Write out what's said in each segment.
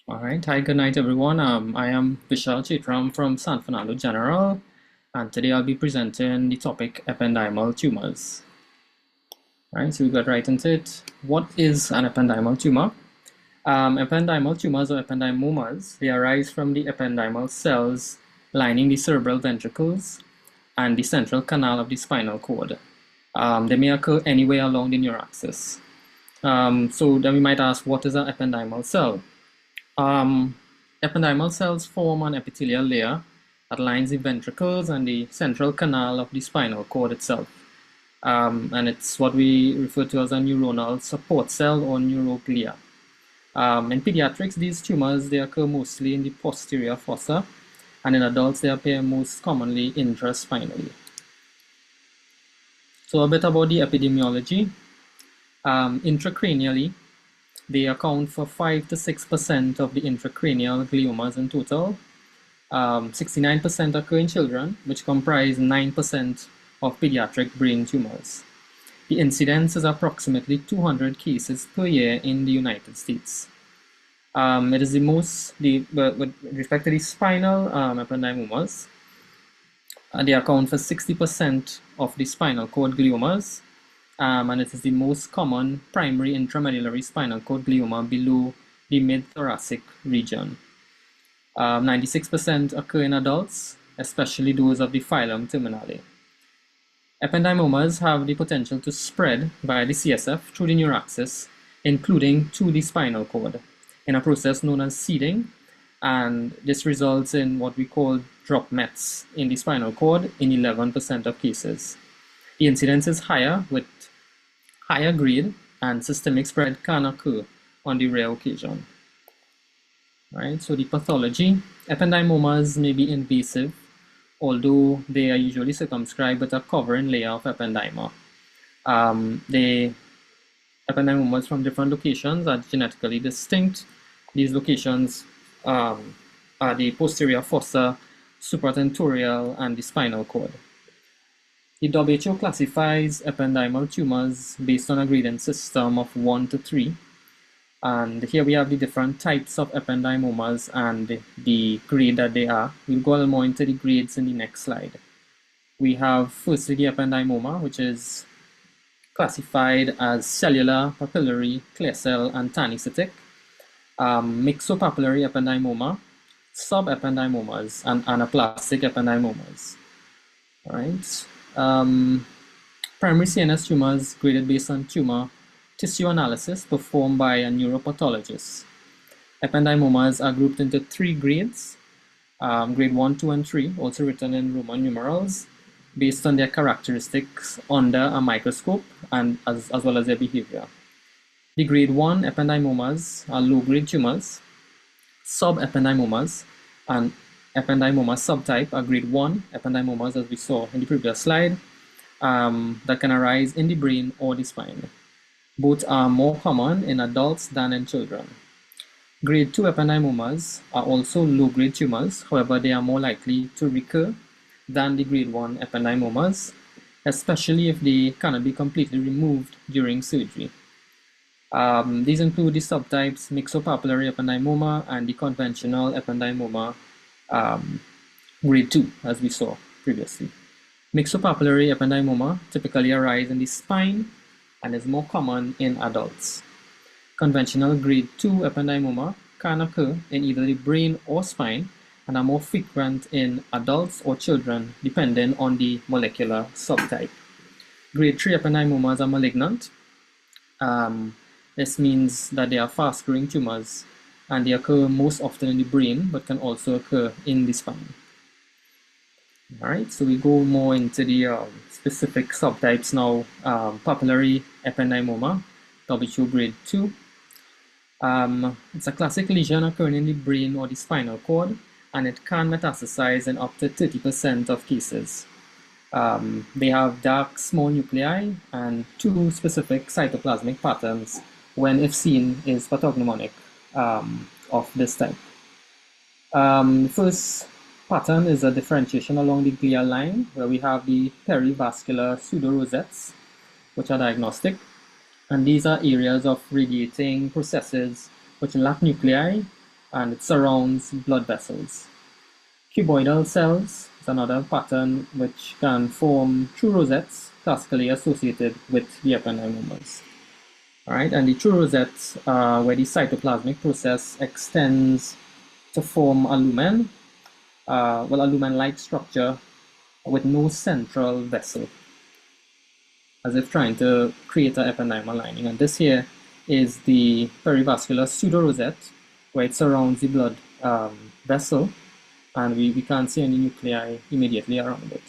All right. Hi, good night, everyone. I am Vishal Chitram from San Fernando General, and today I'll be presenting the topic ependymal tumors. All right, so we got right into it. What is an ependymal tumor? Ependymal tumors or ependymomas, they arise from the ependymal cells lining the cerebral ventricles and the central canal of the spinal cord. They may occur anywhere along the neuraxis. So then we might ask, what is an ependymal cell? Um, Ependymal cells form an epithelial layer that lines the ventricles and the central canal of the spinal cord itself. And it's what we refer to as a neuronal support cell or neuroglia. In pediatrics, these tumors, they occur mostly in the posterior fossa, and in adults, they appear most commonly intraspinally. So a bit about the epidemiology. Intracranially, they account for 5 to 6% of the intracranial gliomas in total. 69% occur in children, which comprise 9% of pediatric brain tumors. The incidence is approximately 200 cases per year in the United States. It is with respect to the spinal ependymomas, they account for 60% of the spinal cord gliomas, and it is the most common primary intramedullary spinal cord glioma below the mid-thoracic region. 96% occur in adults, especially those of the phylum Terminale. Ependymomas have the potential to spread via the CSF through the neuraxis, including to the spinal cord, in a process known as seeding, and this results in what we call drop mets in the spinal cord in 11% of cases. The incidence is higher with higher grade, and systemic spread can occur on the rare occasion. Right, so the pathology, ependymomas may be invasive, although they are usually circumscribed with a covering layer of ependyma. The ependymomas from different locations are genetically distinct. These locations are the posterior fossa, supratentorial, and the spinal cord. The WHO classifies ependymal tumors based on a grading system of 1 to 3. And here we have the different types of ependymomas and the grade that they are. We'll go a little more into the grades in the next slide. We have firstly the ependymoma, which is classified as cellular, papillary, clear cell, and tanicytic. Myxopapillary ependymoma, subependymomas, and anaplastic ependymomas. All right. Primary CNS tumors graded based on tumor tissue analysis performed by a neuropathologist. Ependymomas are grouped into 3 grades, grade 1, 2, and 3, also written in Roman numerals, based on their characteristics under a microscope and as well as their behavior. The grade 1 ependymomas are low-grade tumors. Subependymomas and ependymoma subtype are grade 1 ependymomas, as we saw in the previous slide, that can arise in the brain or the spine. Both are more common in adults than in children. Grade 2 ependymomas are also low-grade tumors, however, they are more likely to recur than the grade 1 ependymomas, especially if they cannot be completely removed during surgery. These include the subtypes myxopapillary ependymoma and the conventional ependymoma grade 2, as we saw previously. Myxopapillary ependymoma typically arise in the spine and is more common in adults. Conventional grade 2 ependymoma can occur in either the brain or spine and are more frequent in adults or children depending on the molecular subtype. Grade 3 ependymomas are malignant. This means that they are fast-growing tumors and they occur most often in the brain but can also occur in the spine. All right, so we go more into the specific subtypes now. Papillary ependymoma, WHO grade 2. It's a classic lesion occurring in the brain or the spinal cord, and it can metastasize in up to 30% of cases. They have dark small nuclei and 2 specific cytoplasmic patterns when, if seen, is pathognomonic of this type. The first pattern is a differentiation along the glial line, where we have the perivascular pseudorosettes, which are diagnostic. And these are areas of radiating processes which lack nuclei and it surrounds blood vessels. Cuboidal cells is another pattern which can form true rosettes, classically associated with the ependymomas. All right, and the true rosettes are where the cytoplasmic process extends to form a lumen, a lumen-like structure with no central vessel, as if trying to create an ependymal lining. And this here is the perivascular pseudorosette, where it surrounds the blood vessel, and we can't see any nuclei immediately around it.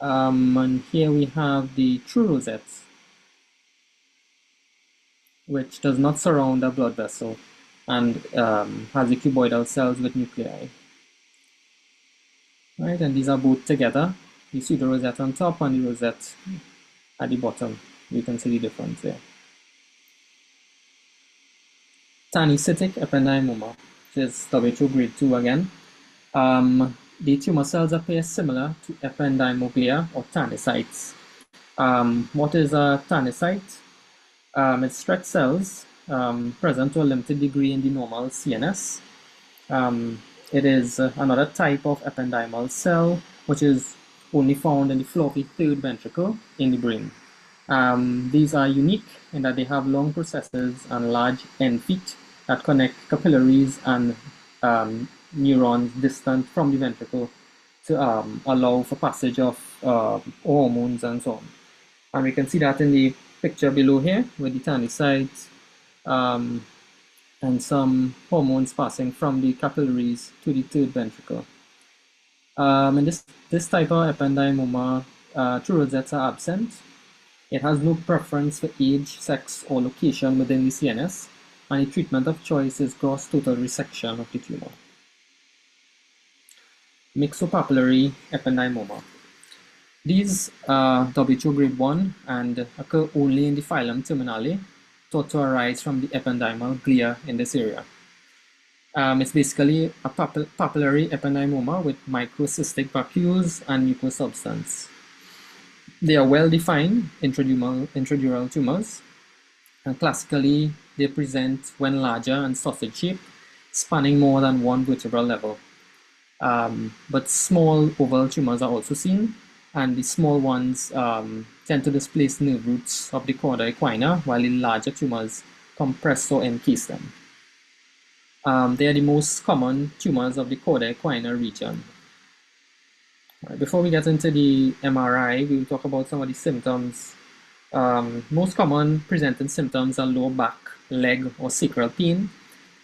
And here we have the true rosette, which does not surround a blood vessel and has the cuboidal cells with nuclei. Right, and these are both together, the pseudorosette on top and the rosette at the bottom. You can see the difference there. Tannicytic ependymoma, which is WHO grade 2 again. The tumor cells appear similar to ependymoglia or tannocytes. What is a tannocyte? It's stretched cells present to a limited degree in the normal CNS. It is another type of ependymal cell, which is only found in the floppy third ventricle in the brain. These are unique in that they have long processes and large end feet that connect capillaries and neurons distant from the ventricle to allow for passage of hormones and so on. And we can see that in the picture below here with the tannocytes and some hormones passing from the capillaries to the third ventricle. And this type of ependymoma, true rosettes are absent. It has no preference for age, sex, or location within the CNS, and the treatment of choice is gross total resection of the tumor. Myxopapillary ependymoma. These are WHO grade 1 and occur only in the phylum Terminale, thought to arise from the ependymal glia in this area. It's basically a papillary ependymoma with microcystic vacuoles and mucous substance. They are well-defined intradural tumors, and classically they present when larger and sausage-shaped, spanning more than one vertebral level. But small oval tumors are also seen, and the small ones tend to displace nerve roots of the chorda equina, while the larger tumors compress or encase them. They are the most common tumors of the chorda equina region. Right, before we get into the MRI, we will talk about some of the symptoms. Most common presenting symptoms are lower back, leg, or sacral pain.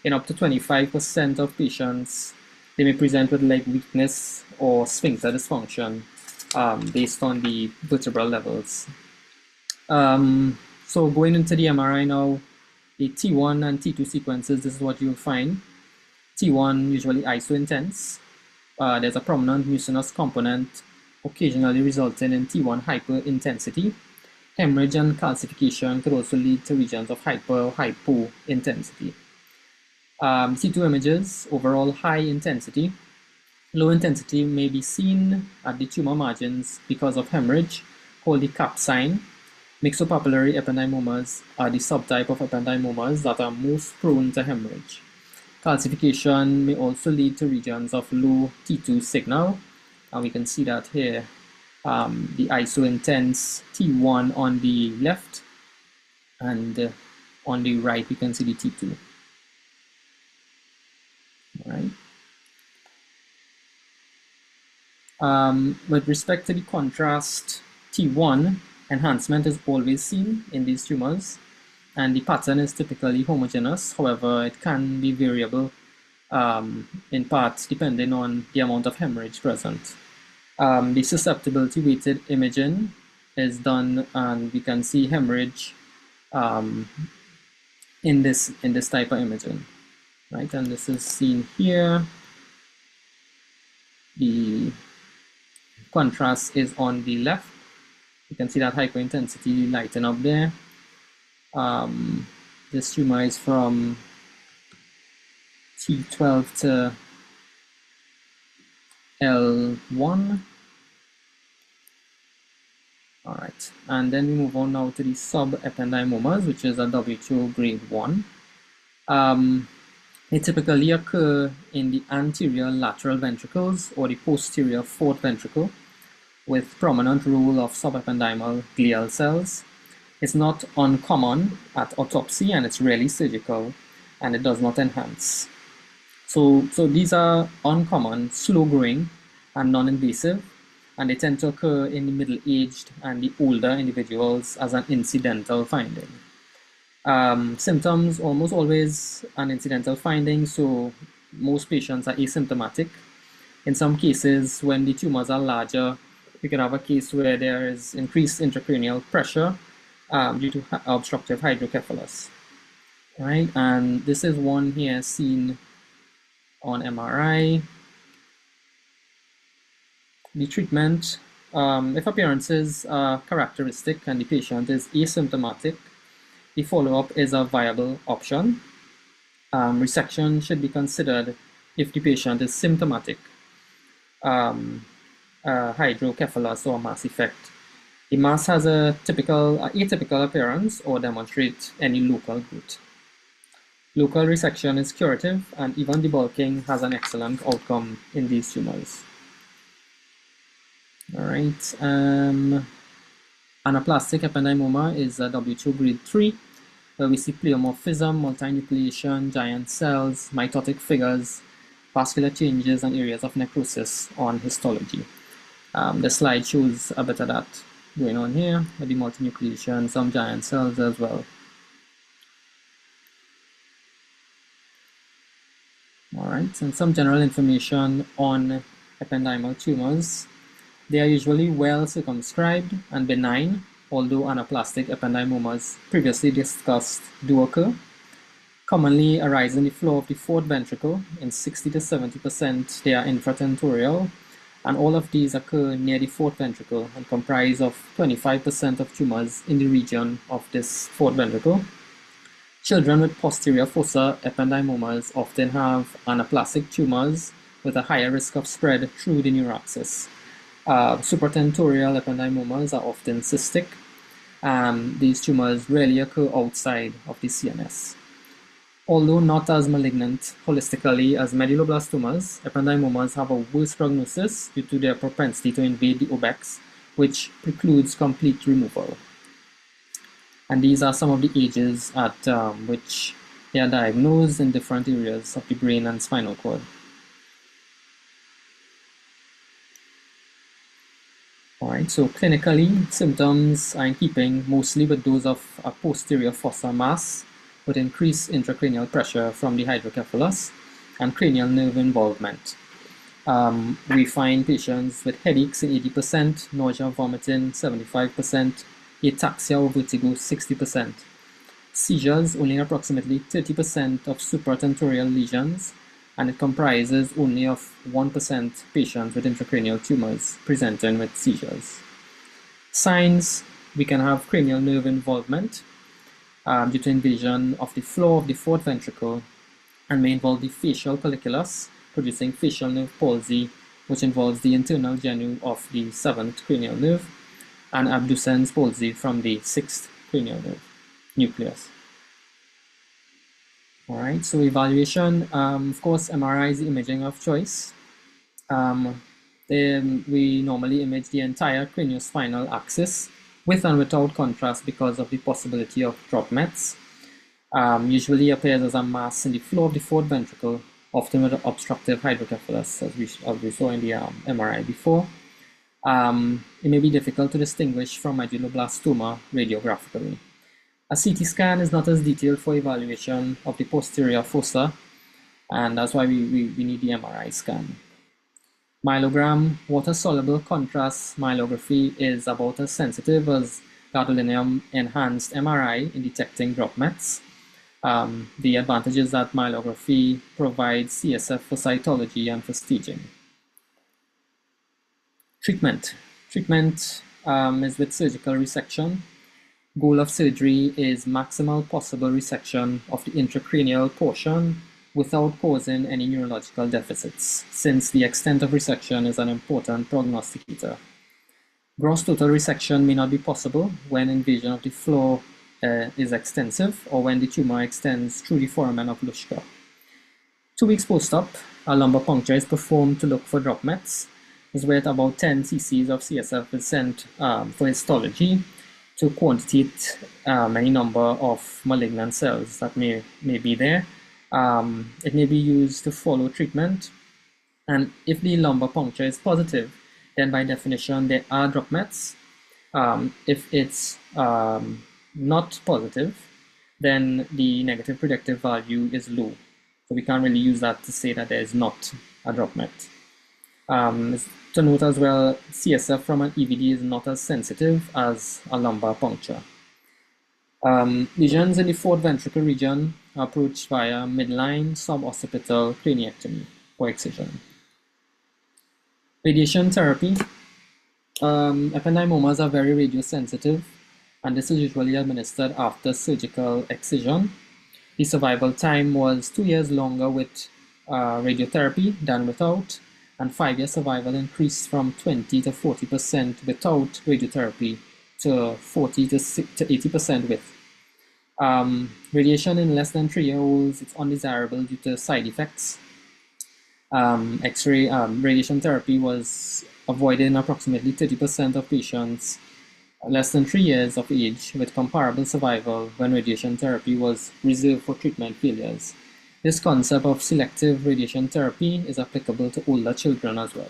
In up to 25% of patients, they may present with leg weakness or sphincter dysfunction based on the vertebral levels. So going into the MRI now, the T1 and T2 sequences, this is what you'll find. T1 usually iso-intense. There's a prominent mucinous component, occasionally resulting in T1 hyperintensity. Hemorrhage and calcification could also lead to regions of hyper or hypo-intensity. T2 images, overall high intensity. Low intensity may be seen at the tumor margins because of hemorrhage, called the CAP sign. Myxopapillary ependymomas are the subtype of ependymomas that are most prone to hemorrhage. Calcification may also lead to regions of low T2 signal, and we can see that here, the iso-intense T1 on the left, and on the right we can see the T2. All right. With respect to the contrast, T1 enhancement is always seen in these tumors, and the pattern is typically homogeneous. However, it can be variable in part depending on the amount of hemorrhage present. The susceptibility weighted imaging is done, and we can see hemorrhage in this type of imaging, right? And this is seen here. The contrast is on the left. You can see that hyperintensity lighten up there. This tumor is from T12 to L1. All right, and then we move on now to the subependymomas, which is a WHO grade 1. In They typically occur in the anterior lateral ventricles or the posterior fourth ventricle, with prominent role of subependymal glial cells. It's not uncommon at autopsy, and it's rarely surgical, and it does not enhance. So these are uncommon, slow-growing, and non-invasive, and they tend to occur in the middle-aged and the older individuals as an incidental finding. Symptoms, almost always an incidental finding, so most patients are asymptomatic. In some cases, when the tumors are larger, we can have a case where there is increased intracranial pressure due to obstructive hydrocephalus. Right, and this is one here seen on MRI. The treatment, if appearances are characteristic and the patient is asymptomatic, the follow-up is a viable option. Resection should be considered if the patient is symptomatic, hydrocephalus or mass effect. The mass has a atypical appearance or demonstrate any local growth. Local resection is curative, and even debulking has an excellent outcome in these tumors. All right. Anaplastic ependymoma is a W2 grade 3, where we see pleomorphism, multinucleation, giant cells, mitotic figures, vascular changes, and areas of necrosis on histology. The slide shows a bit of that going on here, with the multinucleation, some giant cells as well. All right, and some general information on ependymal tumors. They are usually well circumscribed and benign, although anaplastic ependymomas previously discussed do occur. Commonly arise in the floor of the fourth ventricle. In 60 to 70%, they are infratentorial, and all of these occur near the fourth ventricle and comprise of 25% of tumors in the region of this fourth ventricle. Children with posterior fossa ependymomas often have anaplastic tumors with a higher risk of spread through the neuraxis. Supratentorial ependymomas are often cystic. These tumors rarely occur outside of the CNS. Although not as malignant holistically as medulloblastomas, ependymomas have a worse prognosis due to their propensity to invade the obex, which precludes complete removal. And these are some of the ages at which they are diagnosed in different areas of the brain and spinal cord. All right, so clinically, symptoms are in keeping mostly with those of a posterior fossa mass with increased intracranial pressure from the hydrocephalus and cranial nerve involvement. We find patients with headaches in 80%, nausea, vomiting 75%, ataxia or vertigo 60%. Seizures only approximately 30% of supratentorial lesions, and it comprises only of 1% patients with intracranial tumors presenting with seizures. Signs, we can have cranial nerve involvement due to invasion of the floor of the fourth ventricle, and may involve the facial colliculus, producing facial nerve palsy, which involves the internal genu of the seventh cranial nerve, and abducens palsy from the sixth cranial nerve nucleus. All right, so evaluation, of course, MRI is the imaging of choice. Then we normally image the entire craniospinal axis with and without contrast because of the possibility of drop mets. Usually appears as a mass in the floor of the fourth ventricle, often with obstructive hydrocephalus, as we saw in the MRI before. It may be difficult to distinguish from medulloblastoma radiographically. A CT scan is not as detailed for evaluation of the posterior fossa, and that's why we need the MRI scan. Myelogram, water-soluble contrast myelography is about as sensitive as gadolinium-enhanced MRI in detecting drop mets. The advantage is that myelography provides CSF for cytology and for staging. Treatment is with surgical resection. Goal of surgery is maximal possible resection of the intracranial portion without causing any neurological deficits, since the extent of resection is an important prognosticator. Gross total resection may not be possible when invasion of the floor is extensive or when the tumor extends through the foramen of Luschka. 2 weeks post-op, a lumbar puncture is performed to look for drop mets. This is where about 10 cc's of CSF is sent for histology to quantitate any number of malignant cells that may be there. It may be used to follow treatment, and if the lumbar puncture is positive, then by definition there are drop mets. If it's not positive, then the negative predictive value is low. So we can't really use that to say that there is not a drop met. To note as well, CSF from an EVD is not as sensitive as a lumbar puncture. Lesions in the fourth ventricle region are approached via midline suboccipital craniectomy or excision. Radiation therapy. Ependymomas are very radiosensitive, and this is usually administered after surgical excision. The survival time was 2 years longer with radiotherapy than without, and 5-year survival increased from 20 to 40% without radiotherapy to 40 to 80% with. Radiation in less than 3-year-olds is undesirable due to side effects. X-ray radiation therapy was avoided in approximately 30% of patients less than 3 years of age with comparable survival when radiation therapy was reserved for treatment failures. This concept of selective radiation therapy is applicable to older children as well.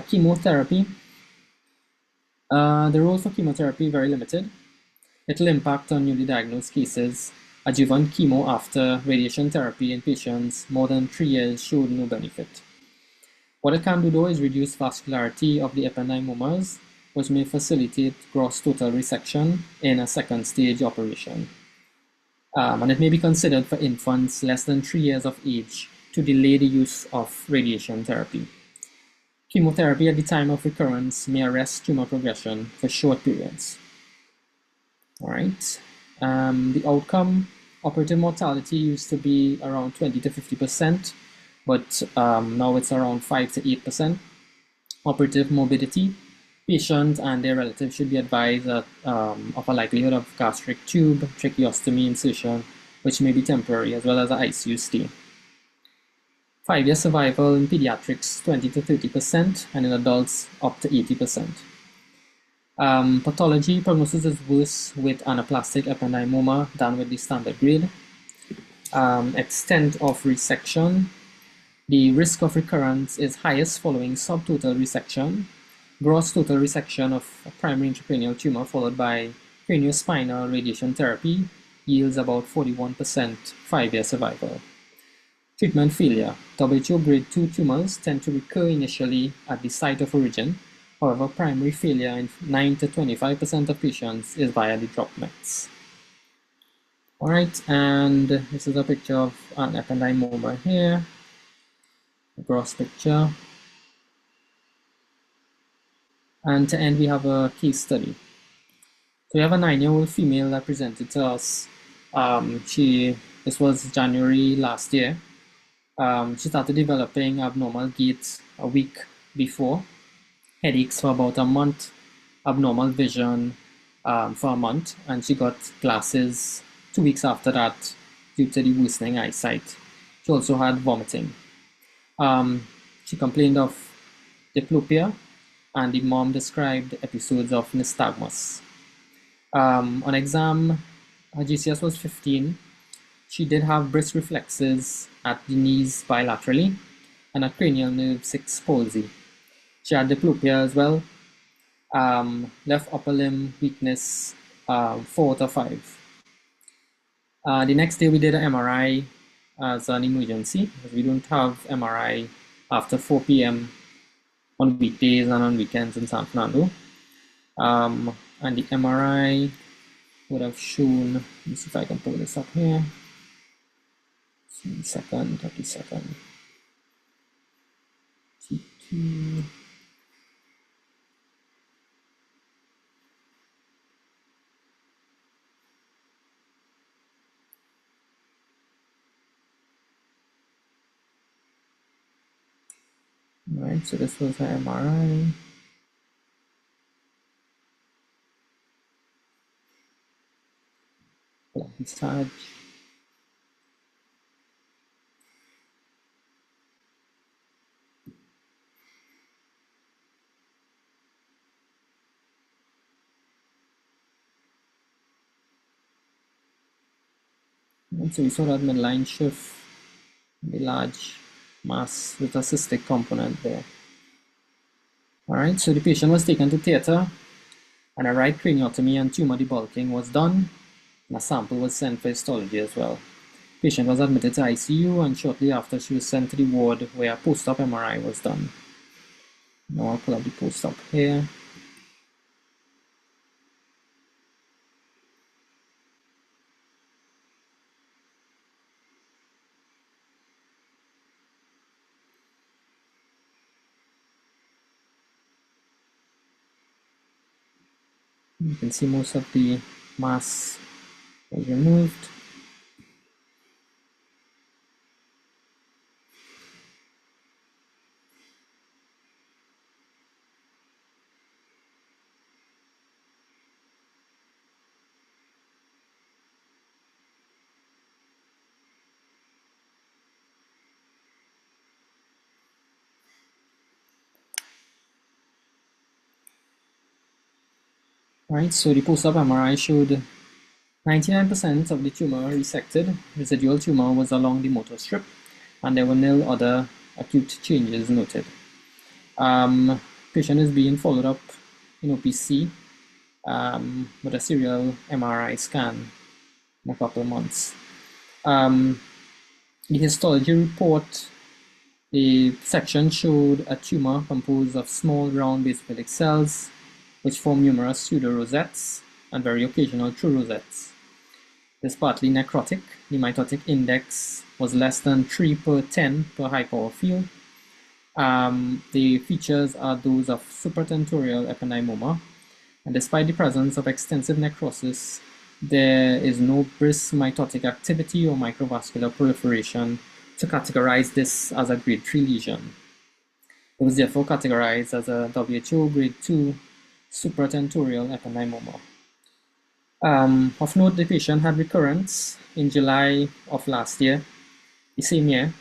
Chemotherapy. The role for chemotherapy is very limited. It will impact on newly diagnosed cases. Adjuvant chemo after radiation therapy in patients more than 3 years showed no benefit. What it can do though is reduce vascularity of the ependymomas, which may facilitate gross total resection in a second stage operation. And it may be considered for infants less than 3 years of age to delay the use of radiation therapy. Chemotherapy at the time of recurrence may arrest tumor progression for short periods. All right. The outcome, operative mortality used to be around 20 to 50%, but now it's around 5 to 8%. Operative morbidity, patients and their relatives should be advised of a likelihood of gastric tube, tracheostomy insertion, which may be temporary, as well as an ICU stay. 5-year survival in pediatrics, 20 to 30%, and in adults, up to 80%. Pathology, prognosis is worse with anaplastic ependymoma than with the standard grade. Extent of resection, the risk of recurrence is highest following subtotal resection, gross total resection of a primary intracranial tumor followed by craniospinal radiation therapy yields about 41% 5-year survival. Treatment failure. WHO grade 2 tumors tend to recur initially at the site of origin. However, primary failure in 9 to 25% of patients is via the drop mets. Alright, and this is a picture of an ependymoma here. A gross picture. And to end, we have a case study. So we have a 9-year-old female that presented to us. This was January last year. She started developing abnormal gait a week before, headaches for about a month, abnormal vision for a month, and she got glasses 2 weeks after that due to the worsening eyesight. She also had vomiting. She complained of diplopia, and the mom described episodes of nystagmus. On exam, her GCS was 15. She did have brisk reflexes at the knees bilaterally and a cranial nerve 6 palsy. She had diplopia as well. Left upper limb weakness 4 to 5. The next day we did an MRI as an emergency because we don't have MRI after 4 p.m. on weekdays and on weekends in San Fernando. And the MRI would have shown, let me see if I can pull this up here. 30-second. T2. Alright, so this was her MRI. Massage. And so we saw that midline shift, the large mass with a cystic component there. All right, so the patient was taken to theater, and a right craniotomy and tumor debulking was done, and a sample was sent for histology as well. Patient was admitted to ICU, and shortly after she was sent to the ward where a post-op MRI was done. Now I'll pull up the post-op here. You can see most of the mass was removed. Right, so the post-op MRI showed 99% of the tumor resected. Residual tumor was along the motor strip, and there were nil other acute changes noted. Patient is being followed up in OPC with a serial MRI scan in a couple of months. The histology report, the section showed a tumor composed of small round basophilic cells which form numerous pseudo-rosettes and very occasional true rosettes. It is partly necrotic. The mitotic index was less than 3/10 per high power field. The features are those of supratentorial ependymoma, and despite the presence of extensive necrosis, there is no brisk mitotic activity or microvascular proliferation to categorize this as a grade 3 lesion. It was therefore categorized as a WHO grade 2 supratentorial ependymoma. Of note, the patient had recurrence in July of last year, the same year,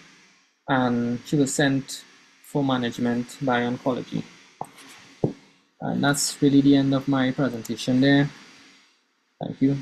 and she was sent for management by oncology. And that's really the end of my presentation there. Thank you.